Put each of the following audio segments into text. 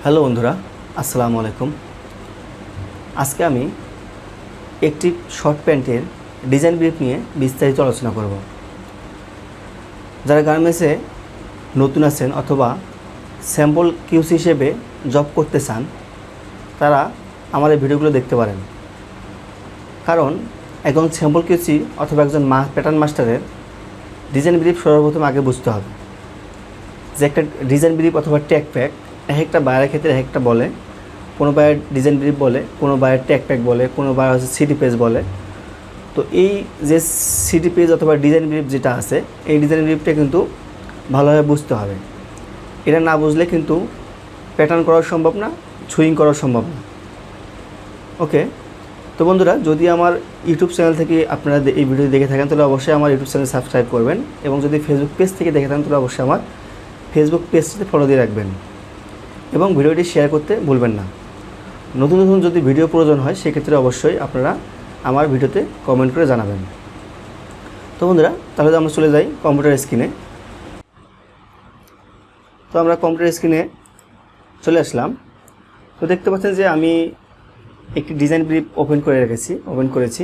Hello বন্ধুরা, আসসালামু আলাইকুম। আজকে আমি একটি শর্ট প্যান্টের ডিজাইন ব্রিফ নিয়ে বিস্তারিত আলোচনা করব। যারা গার্মেন্টসে নতুন আছেন অথবা স্যাম্পল কিউসি হিসেবে জব করতে চান, তারা আমার এই ভিডিওগুলো দেখতে পারেন। কারণ একজন স্যাম্পল কিউসি অথবা একজন প্যাটার্ন মাস্টারের ডিজাইন ব্রিফ সর্বপ্রথম আগে বুঝতে হবে যে একটা ডিজাইন ব্রিফ অথবা ট্যাগ প্যাক একটা বায়ের ক্ষেত্রে একটা বলে, কোনো বায়ের ডিজাইন ব্রিফ বলে, কোনো বায়ের ট্যাগ প্যাক বলে, কোনো বায়ের হচ্ছে সিটি পেজ বলে। তো এই যে সিটি পেজ অথবা ডিজাইন ব্রিফ যেটা আছে, এই ডিজাইন ব্রিফটা কিন্তু ভালোভাবে বুঝতে হবে। এটা না বুঝলে কিন্তু প্যাটার্ন করা সম্ভব না, সুইং করা সম্ভব না। ওকে, তো বন্ধুরা, যদি আমার ইউটিউব চ্যানেল থেকে আপনারা এই ভিডিও দেখে থাকেন তাহলে অবশ্যই আমার ইউটিউব চ্যানেল সাবস্ক্রাইব করবেন, এবং যদি ফেসবুক পেজ থেকে দেখে থাকেন তাহলে অবশ্যই আমার ফেসবুক পেজটিতে ফলো দিয়ে রাখবেন এবং ভিডিওটি শেয়ার করতে ভুলবেন না। নতুন নতুন যদি ভিডিও প্রয়োজন হয় সেক্ষেত্রে অবশ্যই আপনারা আমার ভিডিওতে কমেন্ট করে জানাবেন। তো বন্ধুরা, তাহলে আমরা চলে যাই কম্পিউটার স্ক্রিনে। তো আমরা কম্পিউটার স্ক্রিনে চলে আসলাম। তো দেখতে পাচ্ছেন যে আমি একটি ডিজাইন ব্রিফ ওপেন করেছি।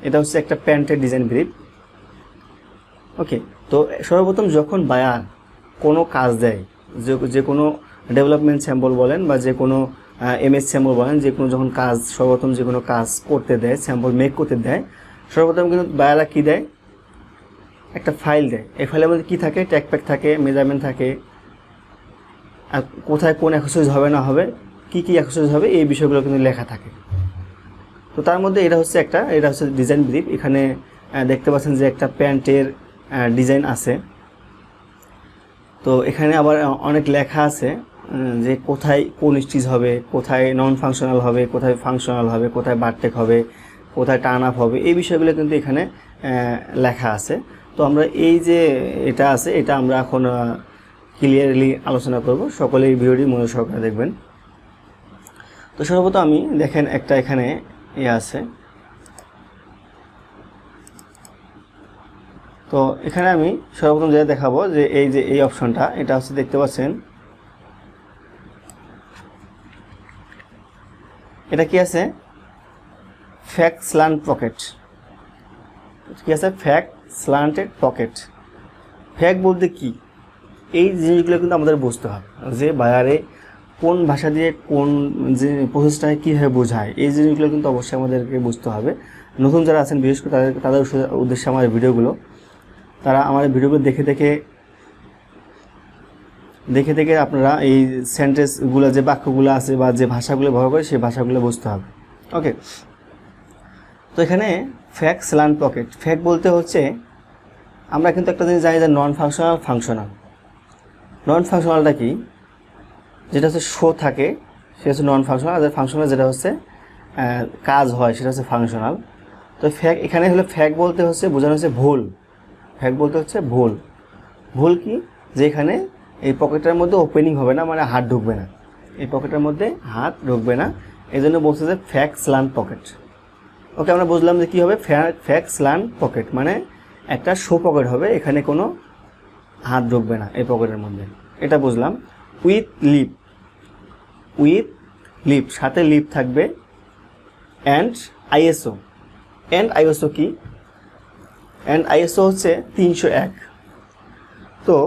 এটা হচ্ছে একটা প্যান্টের ডিজাইন ব্রিফ। ওকে, তো সর্বপ্রথম যখন বায়ার কোনো কাজ দেয়, যে কোনো ডেভেলপমেন্ট স্যাম্পল বলেন বা যে কোনো এমএস স্যাম্পল বলেন, যে কোনো যখন কাজ সর্বপ্রথম যে কোনো কাজ করতে দেয়, স্যাম্পল মেক করতে দেয়, সর্বপ্রথম কিন্তু বায়াররা কী দেয়? একটা ফাইল দেয়। এই ফাইলের মধ্যে কী থাকে? ট্যাগ প্যাক থাকে, মেজারমেন্ট থাকে, আর কোথায় কোন এক্সারসাইজ হবে না হবে, কী কী এক্সারসাইজ হবে, এই বিষয়গুলো কিন্তু লেখা থাকে। তো তার মধ্যে এটা হচ্ছে ডিজাইন ব্রিফ। এখানে দেখতে পাচ্ছেন যে একটা প্যান্টের ডিজাইন আছে। তো এখানে আবার অনেক লেখা আছে যে কোথায় কোন স্টিচ হবে, কোথায় নন ফাংশনাল হবে, কোথায় ফাংশনাল হবে, কোথায় বারটেক হবে, কোথায় টার্ন আপ হবে, এই বিষয়গুলো কিন্তু এখানে লেখা আছে। তো আমরা এই যে এটা আছে, এটা আমরা এখন ক্লিয়ারলি আলোচনা করব। সকলেই ভিডিওটি মনোযোগ সহকারে দেখবেন। তো সর্বপ্রথম আমি দেখেন একটা এখানে আছে। তো এখানে আমি সর্বপ্রথম যেটা দেখাবো যে এই অপশনটা, এটা হচ্ছে দেখতে পাচ্ছেন, এটা কি আছে? ফ্যাক স্ল্যান্ট পকেট। কি আছে? ফ্যাক স্ল্যান্টেড পকেট। ফ্যাক বলতে কি? এই জিনিসগুলো কিন্তু আমাদের বুঝতে হবে যে বায়ারে কোন ভাষা দিয়ে কোন যে প্রসেসটাকে কীভাবে বোঝায়, এই জিনিসগুলো কিন্তু অবশ্যই আমাদেরকে বুঝতে হবে। নতুন যারা আছেন, বিশেষ করে তাদের উদ্দেশ্যে আমার ভিডিওগুলো, তারা আমার ভিডিওগুলো দেখে দেখে আপনারা এই সেন্টেন্সগুলো, যে বাক্যগুলো আছে বা যে ভাষাগুলো ব্যবহার করে সেই ভাষাগুলো বুঝতে হবে। ওকে, তো এখানে ফ্যাক স্ল্যান্ট পকেট। ফ্যাক বলতে হচ্ছে, আমরা কিন্তু একটা জিনিস জানি যে নন ফাংশনাল। নন ফাংশনালটা কি? যেটা হচ্ছে শো থাকে সেটা হচ্ছে নন ফাংশনাল, আর ফাংশনাল যেটা হচ্ছে কাজ হয় সেটা হচ্ছে ফাংশনাল। তো ফ্যাক এখানে হলো, ফ্যাক বলতে হচ্ছে বোঝানো হচ্ছে ভুল। ফ্যাক বলতে হচ্ছে ভুল। ভুল কি? যে এখানে এই পকেটের মধ্যে ওপেনিং হবে না, মানে হাত ঢুকবে না, এই পকেটের মধ্যে হাত ঢুকবে না, এই জন্য বলছে যে ফ্যাক স্ল্যান্ট পকেট। ওকে, আমরা বুঝলাম যে কী হবে? ফ্যাক স্ল্যান্ট পকেট মানে একটা শো পকেট হবে, এখানে কোনো হাত ঢুকবে না এই পকেটের মধ্যে, এটা বুঝলাম। উইথ লিপ, সাথে লিপ থাকবে। অ্যান্ড আইএসও কি? অ্যান্ড আইএসও হচ্ছে 301। তো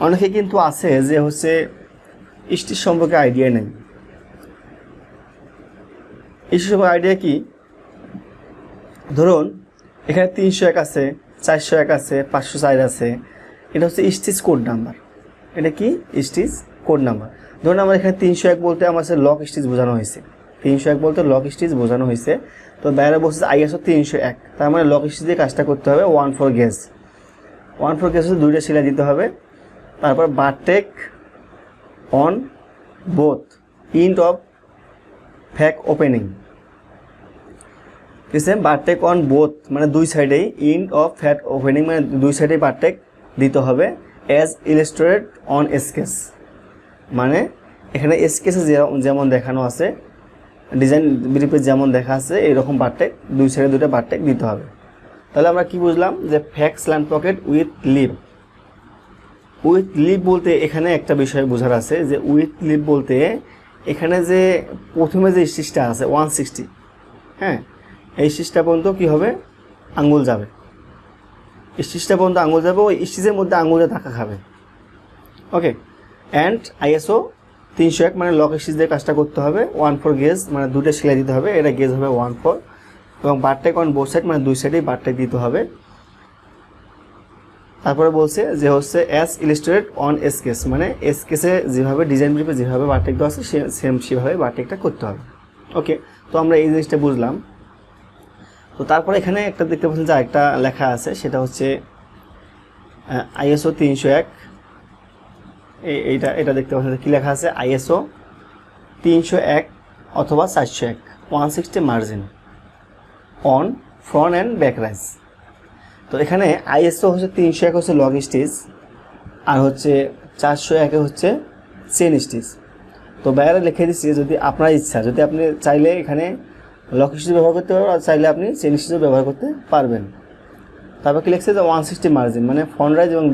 অনেকে কিন্তু আছে যে হচ্ছে স্টিচ সম্পর্কে আইডিয়া নেই। স্টিচ সম্পর্কে আইডিয়া কি? ধরুন এখানে 301 আছে, 401 আছে, 504 আছে, এটা হচ্ছে স্টিচ কোড নাম্বার। এটা কি? Stitch code number. ধরুন আমার এখানে 301 বলতে আমার কাছে লক স্টিচ বোঝানো হয়েছে। 301 বলতে লক স্টিচ বোঝানো হয়েছে। তো বাইরে বলছে আইএসও 301, তার মানে লক স্টিচ দিয়ে কাজটা করতে হবে। 14 গেজ হচ্ছে 2টা সেলাই দিতে হবে। তারপর bartack on both end of ফ্যাক ওপেনিং। ঠিক আছে? বারটেক অন বোথ মানে দুই সাইডেই, ইন্ড অফ ফ্যাক ওপেনিং মানে দুই সাইডেই বারটেক দিতে হবে। অ্যাজ ইলাস্ট্রেটেড অন স্কেচ, মানে এখানে স্কেচে যেমন দেখানো আছে, ডিজাইন ব্রিফে যেমন দেখা আছে, এরকম বারটেক দুই সাইডে 2টা বারটেক দিতে হবে। তাহলে আমরা কি বুঝলাম? যে ফ্যাক slant pocket with lip. With lip বলতে এখানে একটা বিষয় বোঝার আছে যে উইথ লিপ বলতে এখানে যে প্রথমে যে স্টিচটা আছে 160, হ্যাঁ, এই স্টিচটা পর্যন্ত কী হবে, আঙুল যাবে, স্টিচটা পর্যন্ত আঙুল যাবে, ওই স্টিচের মধ্যে আঙুলে ধাক্কা খাবে। ওকে, অ্যান্ড ISO 301 মানে লক স্টিচ দিয়ে কাজটা করতে হবে। 1/4 গেজ মানে দুটো সেলাই দিতে হবে, এটা গেজ হবে 1/4, এবং বারটেক অন বোথ সাইড মানে দুই সাইডেই বারটেক দিতে হবে। তারপরে বলছে যে হচ্ছে অ্যাজ ইলাস্ট্রেটেড অন এসকেস, মানে এসকেসে যেভাবে ডিজাইন ব্রিফে যেভাবে বারটেক দেওয়া আছে সেম সেভাবে বারটেকটা করতে হবে। ওকে, তো আমরা এই জিনিসটা বুঝলাম। তো তারপরে এখানে একটা দেখতে পাচ্ছেন যে আরেকটা লেখা আছে, সেটা হচ্ছে ISO 301। এটা দেখতে পাচ্ছেন কী লেখা আছে, ISO 301 অথবা 401 160 margin on front and back rise. তো এখানে ISO হচ্ছে 301 হচ্ছে লগ স্টিচ, আর হচ্ছে 401 হচ্ছে চেন স্টিচ। তো বাইরে লিখে দিচ্ছি, যদি আপনার ইচ্ছা, যদি আপনি চাইলে এখানে লক স্টিচ ব্যবহার করতে পারবেন, আর চাইলে আপনি চেন স্টিচও ব্যবহার করতে পারবেন। তারপর কি লিখছে যে 160 মার্জিন, মানে ফ্রন্ট রাইজ এবং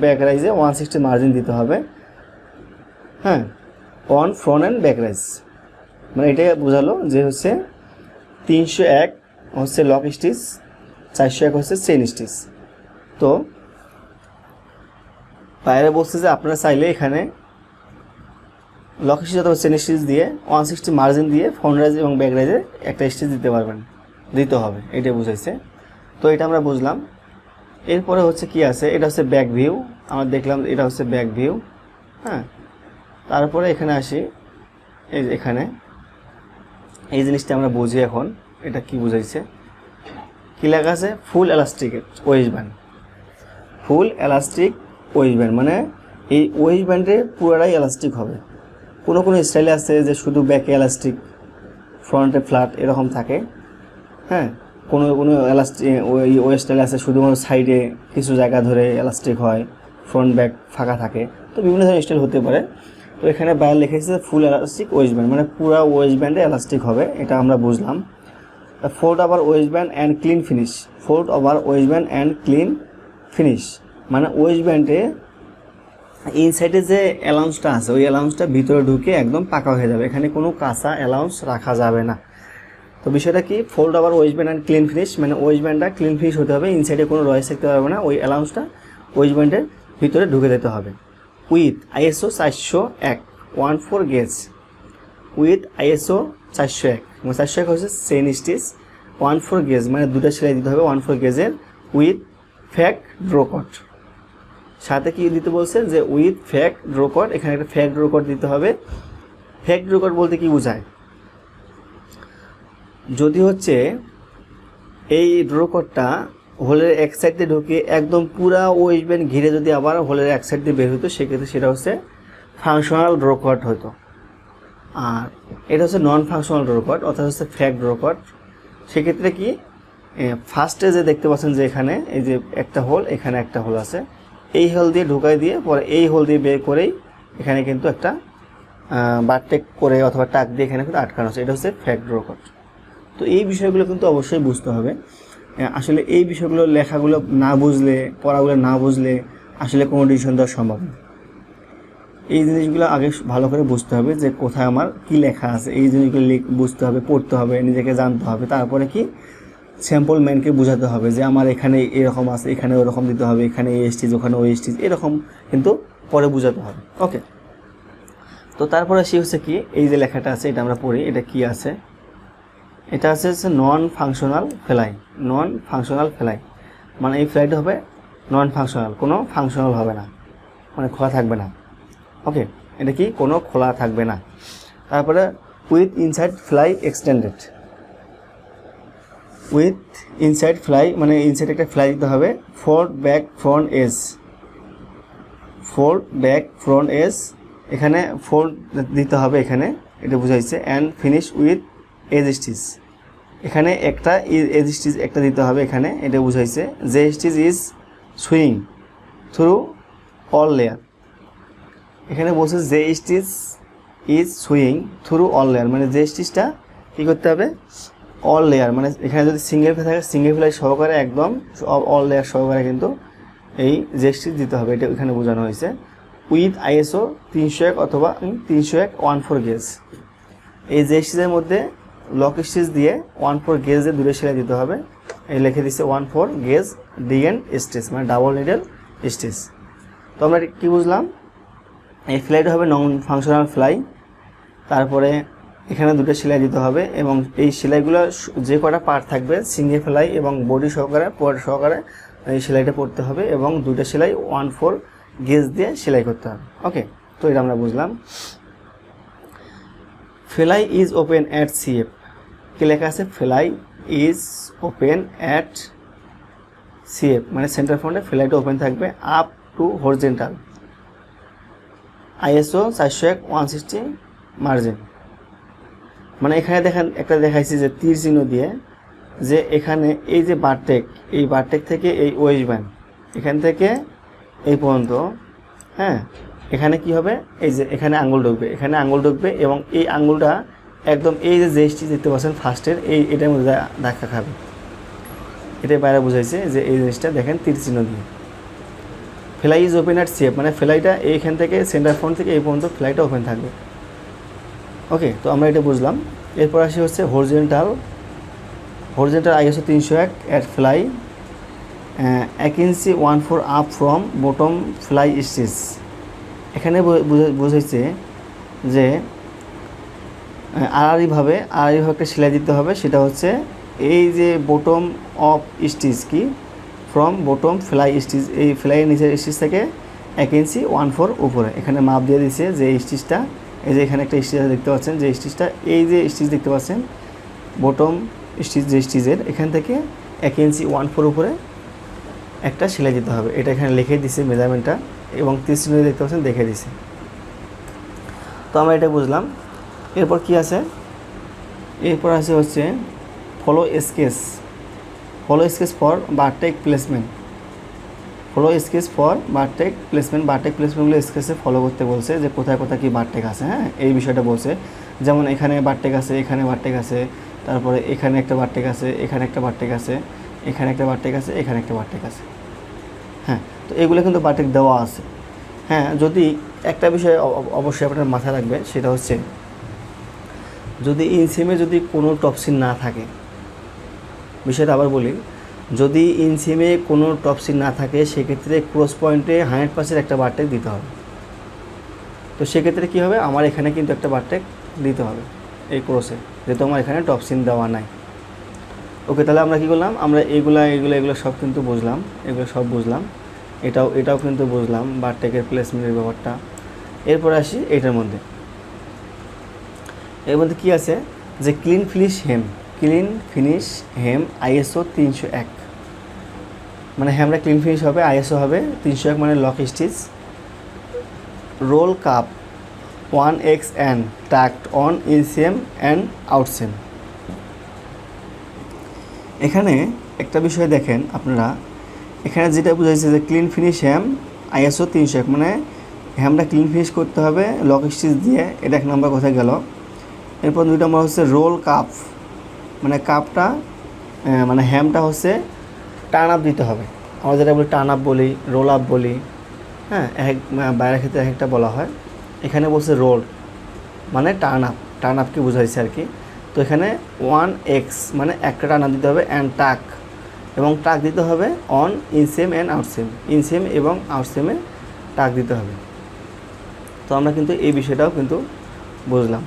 ব্যাক রাইজে 160 মার্জিন দিতে হবে, হ্যাঁ, on front and back rise. মানে এটা বোঝালো যে হচ্ছে 301 হচ্ছে লক স্টিচ, 401 হচ্ছে চেন স্টিচ। তো বাইরে বলছে যে আপনারা চাইলে এখানে লক স্টিচ অথবা চেন স্টিচ দিয়ে 160 মার্জিন দিয়ে ফ্রন্ট রাইজ এবং ব্যাক রাইজে একটা স্টিচ দিতে পারবেন, দিতে হবে, এটাই বুঝাইছে। তো এটা আমরা বুঝলাম। এরপরে হচ্ছে কি আছে, এটা হচ্ছে ব্যাক ভিউ, আমরা দেখলাম এটা হচ্ছে ব্যাক ভিউ, হ্যাঁ। তারপরে এখানে আসি, এখানে এই জিনিসটা আমরা বুঝি এখন, এটা কি বুঝাইছে, কী লেখা আছে, ফুল এলাস্টিক ওয়েস্ট ব্যান্ড। ফুল এলাস্টিক ওয়েস্ট ব্যান্ড মানে এই ওয়েস্ট ব্যান্ডে পুরোটাই এলাস্টিক হবে। কোনো স্টাইলে আছে যে শুধু ব্যাকে এলাস্টিক, ফ্রন্টে ফ্ল্যাট এরকম থাকে, হ্যাঁ। কোনো এলাস্টিক ওই স্টাইলে আছে শুধুমাত্র সাইডে কিছু জায়গা ধরে এলাস্টিক হয়, ফ্রন্ট ব্যাক ফাঁকা থাকে। তো বিভিন্ন ধরনের স্টাইল হতে পারে। তো এখানে বাইরে লিখেছে ফুল এলাস্টিক ওয়েস্ট ব্যান্ড মানে পুরো ওয়েস্ট ব্যান্ডে এলাস্টিক হবে, এটা আমরা বুঝলাম। Fold over waist band and clean finish, fold over waist band and clean finish মানে ওয়েস্ট ব্যান্ডে ইনসাইডে যে অ্যালাউন্সটা আছে ওই অ্যালাউন্সটা ভিতরে ঢুকে একদম পাকা হয়ে যাবে, এখানে কোনো কাঁচা অ্যালাউন্স রাখা যাবে না। তো বিষয়টা কি, fold over waist band and clean finish মানে ওয়েস্ট ব্যান্ডটা ক্লিন ফিনিশ হতে হবে, ইনসাইডে কোনো রয়েস থাকতে পারবে না, ওই অ্যালাউন্সটা ওয়েস্ট ব্যান্ডের ভিতরে ঢুকে দিতে হবে। With ISO 401 1/4 gauge, with ISO 401 401 হচ্ছে চেন স্টিচ, 1/4 গেজ মানে দুটো সেলাই দিতে হবে 1/4 গেজের, উইথ ফ্যাক ড্র কট। সাথে কি দিতে বলছে যে উইথ ফ্যাক ড্র কট, এখানে একটা ফ্যাক ড্র কট দিতে হবে। ফ্যাক ড্র কট বলতে কি বোঝায়, যদি হচ্ছে এই ড্র কটটা হোলের এক সাইড দিয়ে ঢুকে একদম পুরা ওয়েস্ট ব্যান্ড ঘিরে যদি আবার হোলের এক সাইড দিয়ে বের হতো, সেক্ষেত্রে সেটা হচ্ছে ফাংশনাল ড্র কট হতো। আর এটা হচ্ছে নন ফাংশনাল ড্র কট অর্থাৎ হচ্ছে ফ্যাক ড্র কট। সেক্ষেত্রে কি, ফার্স্টে যে দেখতে পাচ্ছেন যে এখানে এই যে একটা হোল, এখানে একটা হোল আছে, এই হোল দিয়ে ঢুকাই দিয়ে পরে এই হোল দিয়ে বের করেই এখানে কিন্তু একটা বারটেক করে অথবা টাক দিয়ে এখানে কিন্তু আটকানো আছে, এটা হচ্ছে ফ্যাক ড্র কট। তো এই বিষয়গুলো কিন্তু অবশ্যই বুঝতে হবে। আসলে এই বিষয়গুলো লেখাগুলো না বুঝলে, পড়াগুলো না বুঝলে আসলে কোনো ডিসিশন দেওয়া সম্ভব না। এই জিনিসগুলো আগে ভালো করে বুঝতে হবে যে কোথায় আমার কি লেখা আছে, এই জিনিসগুলো বুঝতে হবে, পড়তে হবে, নিজেকে জানতে হবে। তারপরে কি স্যাম্পল ম্যানকে বোঝাতে হবে যে আমার এখানে এরকম আছে, এখানে ওরকম দিতে হবে, এখানে এই স্টিচ, ওখানে ওই স্টিচ, এরকম কিন্তু পরে বোঝাতে হবে। ওকে, তো তারপরে সে হচ্ছে কি, এই যে লেখাটা আছে এটা আমরা পড়ি, এটা কি আছে, এটা আছে non functional fly. Non functional fly মানে এই ফ্লাইটা হবে নন ফাংশনাল, কোনো ফাংশনাল হবে না, মানে খোলা থাকবে না। ওকে, এটা কি কোনো খোলা থাকবে না। তারপরে with inside fly extended, with inside fly মানে ইনসাইড একটা ফ্লাই দিতে হবে। Fold back front edge, fold back front edge এখানে ফোল্ড দিতে হবে, এখানে এটা বুঝাইছে। And finish with edge stitch, এখানে একটা এজ স্টিচ একটা দিতে হবে, এখানে এটা বুঝাইছে। যে stitch is swing through all layer, এখানে বলছে যে stitch is swing through all layer মানে যে স্টিচটা কী করতে হবে, অল লেয়ার মানে এখানে যদি সিঙ্গেল ফ্লাই থাকে সিঙ্গেল ফ্লাই সহকারে একদম অল লেয়ার সহকারে কিন্তু এই যে স্টিচ দিতে হবে, এটা এখানে বোঝানো হয়েছে। উইথ ISO 301 অথবা 301-14 গেজ। এই যে স্টিচের মধ্যে লক স্টিচ দিয়ে 14 গেজে দূরে সেলাই দিতে হবে। এই লিখে দিচ্ছে 14 গেজ ডিএন স্টিচ, মানে ডাবল নিডেল স্টিচ। তো আমরা কী বুঝলাম, এই ফ্লাইটা হবে নন ফাংশনাল ফ্লাই। তারপরে এখানে দুটো সেলাই দিতে হবে এবং এই সেলাইগুলো যে কটা পার্ট থাকবে সিঙ্গেল ফ্লাই এবং বডি সহকারে পয়েন্ট সহকারে এই সেলাইটা পড়তে হবে এবং দুটো সেলাই 14 গেজ দিয়ে সেলাই করতে হবে। ওকে, তো এটা আমরা বুঝলাম। Fly is open at CF, কি লেখা আছে? Fly is open at CF, মানে সেন্টার ফ্রন্টে ফ্লাইটা ওপেন থাকবে up to horizontal, ISO 401-160 margin. মানে এখানে দেখেন একটা দেখাইছি যে তীর চিহ্ন দিয়ে, যে এখানে এই যে বারটেক, এই বারটেক থেকে এই ওয়েস্ট ব্যান্ড এখান থেকে এই পর্যন্ত, হ্যাঁ, এখানে কি হবে, এই যে এখানে আঙ্গুল ঢুকবে, এখানে আঙ্গুল ঢুকবে এবং এই আঙ্গুলটা একদম এই যে স্টিচ দেখতে পাচ্ছেন ফার্স্টের এটার মধ্যে ধাক্কা খাবে। এটাই বাইরে বুঝাইছে যে এই জিনিসটা দেখেন তীর চিহ্ন দিয়ে। Fly is open at CF, মানে ফ্লাইটা এইখান থেকে সেন্টার ফ্রন্ট থেকে এই পর্যন্ত ফ্লাইটা ওপেন থাকবে। ওকে, তো আমরা এটা বুঝলাম। এরপর আসি হচ্ছে horizontal ISO 301 at fly 1 inch 14 up from bottom fly stitch. এখানে বুঝাইছে যে আড়াআড়িভাবে একটা সেলাই দিতে হবে, সেটা হচ্ছে এই যে বটম অফ স্টিচ কি ফ্রম বটম ফ্লাই স্টিচ, এই ফ্লাইয়ের নিচের স্টিচ থেকে 1 ইঞ্চি 14 উপরে। এখানে মাপ দিয়ে দিচ্ছে যে এই স্টিচটা, এই যে এখানে একটা স্টিচ দেখতে পাচ্ছেন, যে স্টিচটা এই যে স্টিচ দেখতে পাচ্ছেন বটম স্টিচ, যে স্টিচের এখান থেকে 1 ইঞ্চি 14 উপরে একটা সেলাই দিতে হবে। এটা এখানে লিখে দিছে মেজারমেন্টটা এবং 30 চিহ্ন দেখতে পাচ্ছেন দেখে দিছে। তো আমরা এটা বুঝলাম। এরপর কি আছে? এরপর আছে হচ্ছে follow sketch for bartack placement. Bartack প্লেসমেন্টগুলো স্কেচে ফলো করতে বলছে, যে কোথায় কোথায় কী বারটেক আছে, হ্যাঁ, এই বিষয়টা বলছে। যেমন এখানে বারটেক আছে, এখানে বারটেক আছে, তারপরে এখানে একটা বারটেক আছে, এখানে একটা বারটেক আছে, এখানে একটা বারটেক আছে, এখানে একটা বারটেক আছে, হ্যাঁ। তো এগুলো কিন্তু বারটেক দেওয়া আছে, হ্যাঁ। যদি একটা বিষয় অবশ্যই আপনার মাথায় রাখবে, সেটা হচ্ছে যদি ইনসিমে যদি কোনো টপসিন না থাকে, বিষয়টা আবার বলি, যদি ইনসিমে কোনো টপসিন না থাকে সেক্ষেত্রে ক্রস পয়েন্টে 100% একটা বারটেক দিতে হবে। তো সেক্ষেত্রে কী হবে, আমার এখানে কিন্তু একটা বারটেক দিতে হবে এই ক্রসে, যেহেতু আমার এখানে টপসিন দেওয়া নাই। ওকে, তাহলে আমরা কী করলাম, আমরা এগুলো সব কিন্তু বুঝলাম, এগুলো সব বুঝলাম, এটাও কিন্তু বুঝলাম বারটেকের প্লেসমেন্টের ব্যাপারটা। এরপর আসি এটার মধ্যে, এর মধ্যে কী আছে, যে ক্লিন ফিনিশ হেম ISO 301, মানে হ্যামটা ক্লিন ফিনিশ হবে, ISO হবে 301, মানে lock stitch, roll cup 1XN tucked on inseam and outseam. এখানে একটা বিষয় দেখেন আপনারা, এখানে যেটা বুঝাইছে যে ক্লিন ফিনিশ হ্যাম ISO 301, মানে হ্যামটা ক্লিন ফিনিশ করতে হবে লক স্টিচ দিয়ে, এটা 1 নম্বর কথা গেল। এরপর 2 নম্বর হচ্ছে রোল কাপ, মানে কাপটা মানে হ্যামটা হচ্ছে টার্ন আপ দিতে হবে। আমরা যেটা বলি টার্ন আপ বলি, রোল আপ বলি, হ্যাঁ, বাইরের ক্ষেত্রে একটা বলা হয়। এখানে বলছে রোল মানে টার্ন আপকে বোঝাইছে আর কি। তো এখানে 1X মানে একটা টার্ন আপ দিতে হবে, অ্যান্ড টাক, এবং টাক দিতে হবে অন ইনসেম অ্যান্ড আউটসেম, ইনসেম এবং আউটসেমে টাক দিতে হবে। তো আমরা কিন্তু এই বিষয়টাও কিন্তু বুঝলাম।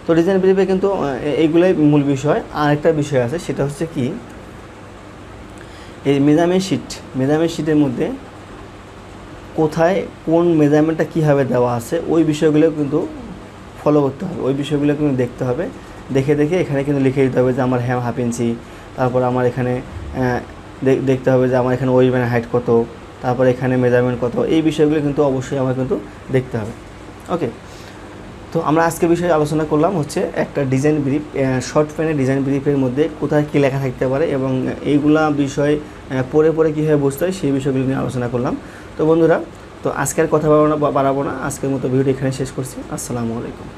তো ডিজাইন ব্রিফে কিন্তু এইগুলোই মূল বিষয়। আর একটা বিষয় আছে, সেটা হচ্ছে কি, এই মেজারমেন্ট শিটের মধ্যে কোথায় কোন মেজারমেন্টটা কীভাবে দেওয়া আছে ওই বিষয়গুলো কিন্তু ফলো করতে হবে, ওই বিষয়গুলো কিন্তু দেখতে হবে। দেখে এখানে কিন্তু লিখে দিতে হবে যে আমার হ্যাম 1/2 ইঞ্চি, তারপর আমার এখানে দেখতে হবে যে আমার এখানে ওয়েস্টব্যান্ডের হাইট কত, তারপর এখানে মেজারমেন্ট কত, এই বিষয়গুলো কিন্তু অবশ্যই আমার কিন্তু দেখতে হবে। ওকে, তো আমরা আজকে বিষয়ে আলোচনা করলাম হচ্ছে একটা ডিজাইন ব্রিফ, শর্ট প্যানের ডিজাইন ব্রিফের মধ্যে কোথায় কী লেখা থাকতে পারে এবং এইগুলা বিষয় পরে কীভাবে বুঝতে হয় সেই বিষয়গুলো নিয়ে আলোচনা করলাম। তো বন্ধুরা, তো আজকের কথা বাড়াবো না, আজকের মতো ভিডিও এখানে শেষ করছি। আসসালামু আলাইকুম।